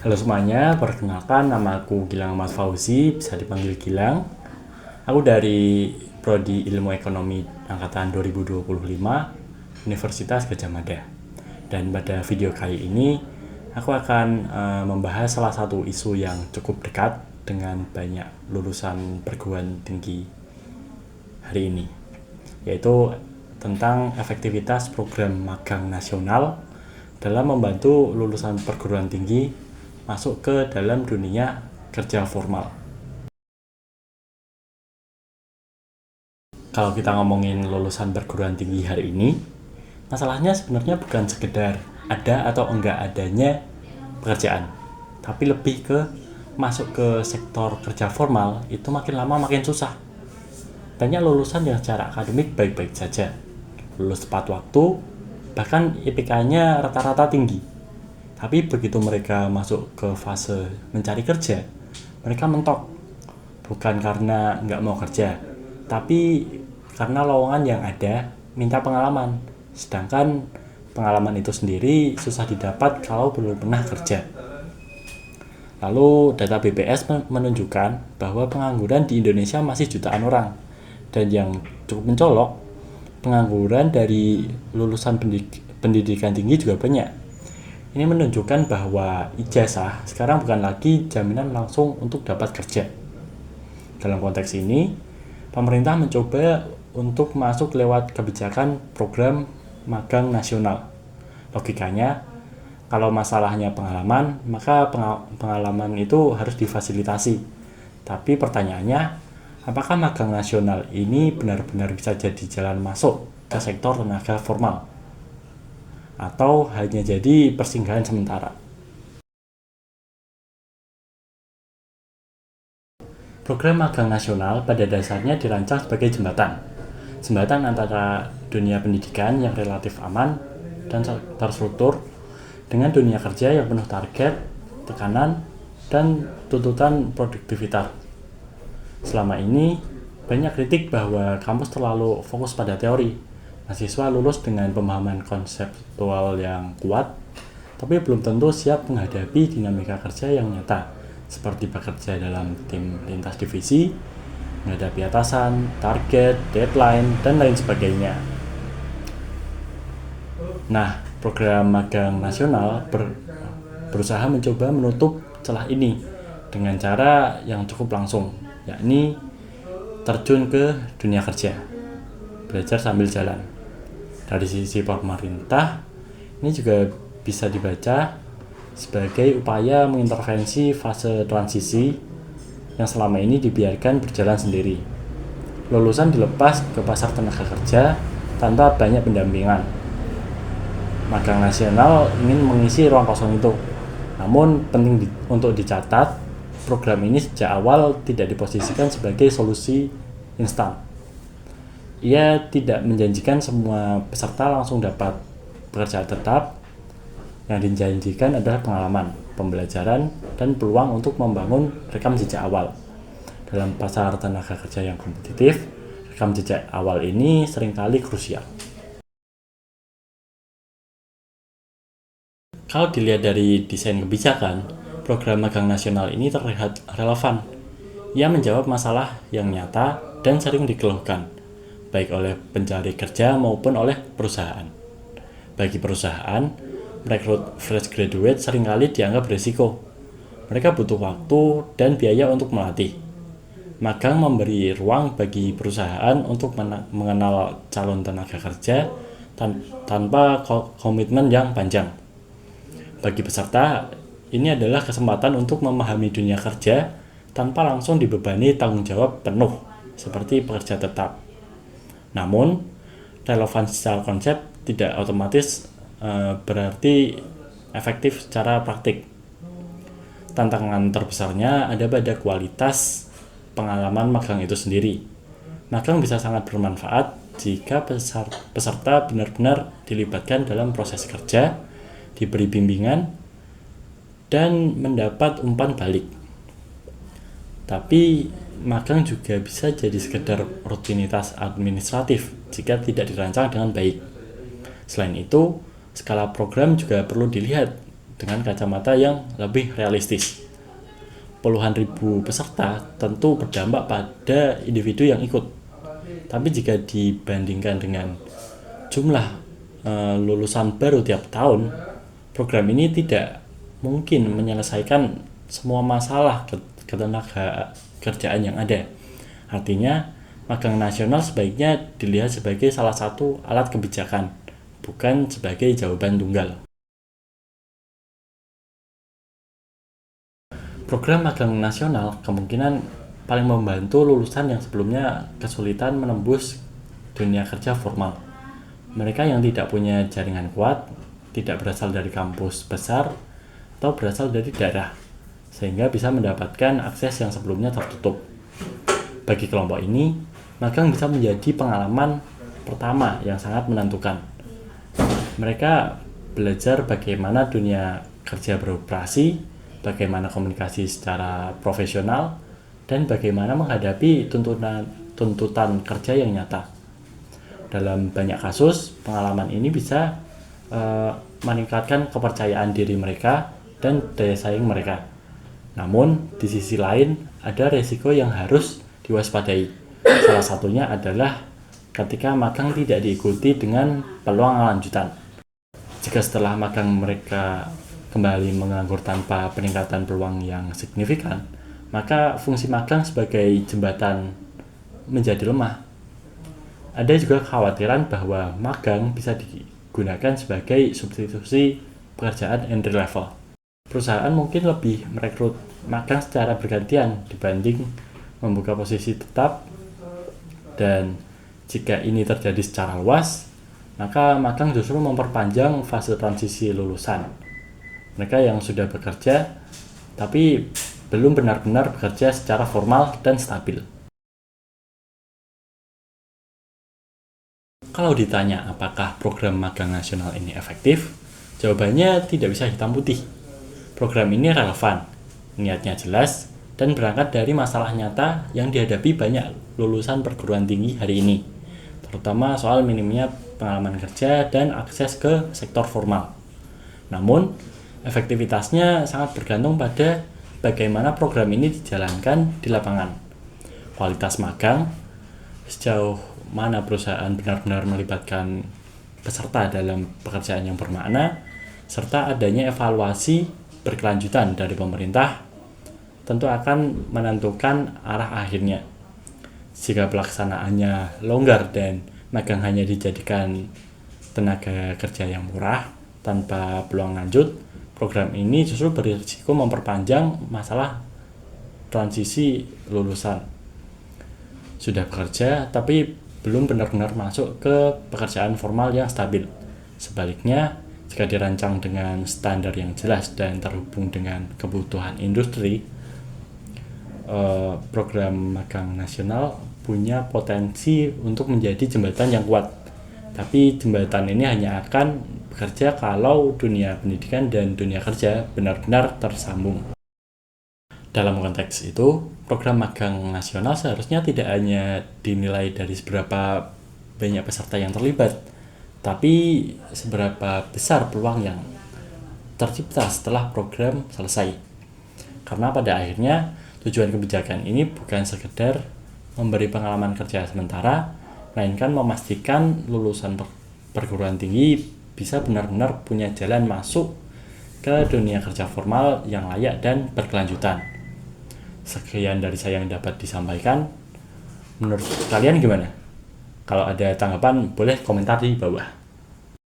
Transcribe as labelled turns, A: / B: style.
A: Halo semuanya, perkenalkan nama aku Gilang Ahmad Fauzi, bisa dipanggil Gilang. Aku dari Prodi Ilmu Ekonomi Angkatan 2025, Universitas Gadjah Mada. Dan pada video kali ini, aku akan membahas salah satu isu yang cukup dekat dengan banyak lulusan perguruan tinggi hari ini, yaitu tentang efektivitas program magang nasional dalam membantu lulusan perguruan tinggi masuk ke dalam dunia kerja formal. Kalau kita ngomongin lulusan perguruan tinggi hari ini, masalahnya sebenarnya bukan sekedar ada atau enggak adanya pekerjaan, tapi lebih ke masuk ke sektor kerja formal itu makin lama makin susah. Banyak lulusan yang secara akademik baik-baik saja, lulus tepat waktu, bahkan IPK-nya rata-rata tinggi. Tapi begitu mereka masuk ke fase mencari kerja, mereka mentok. Bukan karena nggak mau kerja, tapi karena lowongan yang ada minta pengalaman. Sedangkan pengalaman itu sendiri susah didapat kalau belum pernah kerja. Lalu data BPS menunjukkan bahwa pengangguran di Indonesia masih jutaan orang. Dan yang cukup mencolok, pengangguran dari lulusan pendidikan tinggi juga banyak. Ini menunjukkan bahwa ijazah sekarang bukan lagi jaminan langsung untuk dapat kerja. Dalam konteks ini, pemerintah mencoba untuk masuk lewat kebijakan program magang nasional. Logikanya, kalau masalahnya pengalaman, maka pengalaman itu harus difasilitasi. Tapi pertanyaannya, apakah magang nasional ini benar-benar bisa jadi jalan masuk ke sektor tenaga formal? Atau hanya jadi persinggahan sementara? Program magang nasional pada dasarnya dirancang sebagai jembatan antara dunia pendidikan yang relatif aman dan terstruktur dengan dunia kerja yang penuh target, tekanan, dan tuntutan produktivitas. Selama ini, banyak kritik bahwa kampus terlalu fokus pada teori. Mahasiswa lulus dengan pemahaman konseptual yang kuat, tapi belum tentu siap menghadapi dinamika kerja yang nyata, seperti bekerja dalam tim lintas divisi, menghadapi atasan, target, deadline, dan lain sebagainya. Nah, program magang nasional berusaha mencoba menutup celah ini dengan cara yang cukup langsung, yakni terjun ke dunia kerja, belajar sambil jalan. Dari sisi pemerintah, ini juga bisa dibaca sebagai upaya mengintervensi fase transisi yang selama ini dibiarkan berjalan sendiri. Lulusan dilepas ke pasar tenaga kerja tanpa banyak pendampingan. Magang nasional ingin mengisi ruang kosong itu. Namun penting untuk dicatat, program ini sejak awal tidak diposisikan sebagai solusi instan. Ia tidak menjanjikan semua peserta langsung dapat pekerjaan tetap. Yang dijanjikan adalah pengalaman, pembelajaran, dan peluang untuk membangun rekam jejak awal. Dalam pasar tenaga kerja yang kompetitif, rekam jejak awal ini seringkali krusial. Kalau dilihat dari desain kebijakan, program magang nasional ini terlihat relevan. Ia menjawab masalah yang nyata dan sering dikeluhkan, baik oleh pencari kerja maupun oleh perusahaan. Bagi perusahaan, merekrut fresh graduate seringkali dianggap berisiko. Mereka butuh waktu dan biaya untuk melatih. Magang memberi ruang bagi perusahaan untuk mengenal calon tenaga kerja tanpa komitmen yang panjang. Bagi peserta, ini adalah kesempatan untuk memahami dunia kerja tanpa langsung dibebani tanggung jawab penuh, seperti pekerja tetap. Namun, relevansi secara konsep tidak otomatis berarti efektif secara praktik. Tantangan terbesarnya ada pada kualitas pengalaman magang itu sendiri. Magang bisa sangat bermanfaat jika peserta benar-benar dilibatkan dalam proses kerja, diberi bimbingan, dan mendapat umpan balik. Tapi magang juga bisa jadi sekedar rutinitas administratif jika tidak dirancang dengan baik. Selain itu, skala program juga perlu dilihat dengan kacamata yang lebih realistis. Puluhan ribu peserta tentu berdampak pada individu yang ikut. Tapi jika dibandingkan dengan jumlah lulusan baru tiap tahun, program ini tidak mungkin menyelesaikan semua masalah ketenaga kerjaan yang ada. Artinya, magang nasional sebaiknya dilihat sebagai salah satu alat kebijakan, bukan sebagai jawaban tunggal. Program magang nasional kemungkinan paling membantu lulusan yang sebelumnya kesulitan menembus dunia kerja formal. Mereka yang tidak punya jaringan kuat, tidak berasal dari kampus besar, atau berasal dari daerah, sehingga bisa mendapatkan akses yang sebelumnya tertutup. Bagi kelompok ini, magang bisa menjadi pengalaman pertama yang sangat menentukan. Mereka belajar bagaimana dunia kerja beroperasi, bagaimana komunikasi secara profesional, dan bagaimana menghadapi tuntutan kerja yang nyata. Dalam banyak kasus, pengalaman ini bisa meningkatkan kepercayaan diri mereka dan daya saing mereka. Namun, di sisi lain, ada resiko yang harus diwaspadai. Salah satunya adalah ketika magang tidak diikuti dengan peluang lanjutan. Jika setelah magang mereka kembali menganggur tanpa peningkatan peluang yang signifikan, maka fungsi magang sebagai jembatan menjadi lemah. Ada juga kekhawatiran bahwa magang bisa digunakan sebagai substitusi pekerjaan entry level. Perusahaan mungkin lebih merekrut magang secara bergantian dibanding membuka posisi tetap, dan jika ini terjadi secara luas, maka magang justru memperpanjang fase transisi lulusan. Mereka yang sudah bekerja tapi belum benar-benar bekerja secara formal dan stabil. Kalau ditanya apakah program magang nasional ini efektif, jawabannya tidak bisa hitam putih. Program ini relevan, niatnya jelas, dan berangkat dari masalah nyata yang dihadapi banyak lulusan perguruan tinggi hari ini, terutama soal minimnya pengalaman kerja dan akses ke sektor formal. Namun, efektivitasnya sangat bergantung pada bagaimana program ini dijalankan di lapangan. Kualitas magang, sejauh mana perusahaan benar-benar melibatkan peserta dalam pekerjaan yang bermakna, serta adanya evaluasi berkelanjutan dari pemerintah, tentu akan menentukan arah akhirnya. Jika pelaksanaannya longgar dan magang hanya dijadikan tenaga kerja yang murah tanpa peluang lanjut, program ini justru berisiko memperpanjang masalah transisi lulusan. Sudah bekerja tapi belum benar-benar masuk ke pekerjaan formal yang stabil. Sebaliknya, jika dirancang dengan standar yang jelas dan terhubung dengan kebutuhan industri, program magang nasional punya potensi untuk menjadi jembatan yang kuat. Tapi jembatan ini hanya akan bekerja kalau dunia pendidikan dan dunia kerja benar-benar tersambung. Dalam konteks itu, program magang nasional seharusnya tidak hanya dinilai dari seberapa banyak peserta yang terlibat, tapi seberapa besar peluang yang tercipta setelah program selesai. Karena pada akhirnya, tujuan kebijakan ini bukan sekedar memberi pengalaman kerja sementara, melainkan memastikan lulusan perguruan tinggi bisa benar-benar punya jalan masuk ke dunia kerja formal yang layak dan berkelanjutan. Sekian dari saya yang dapat disampaikan. Menurut kalian gimana? Kalau ada tanggapan, boleh komentar di bawah.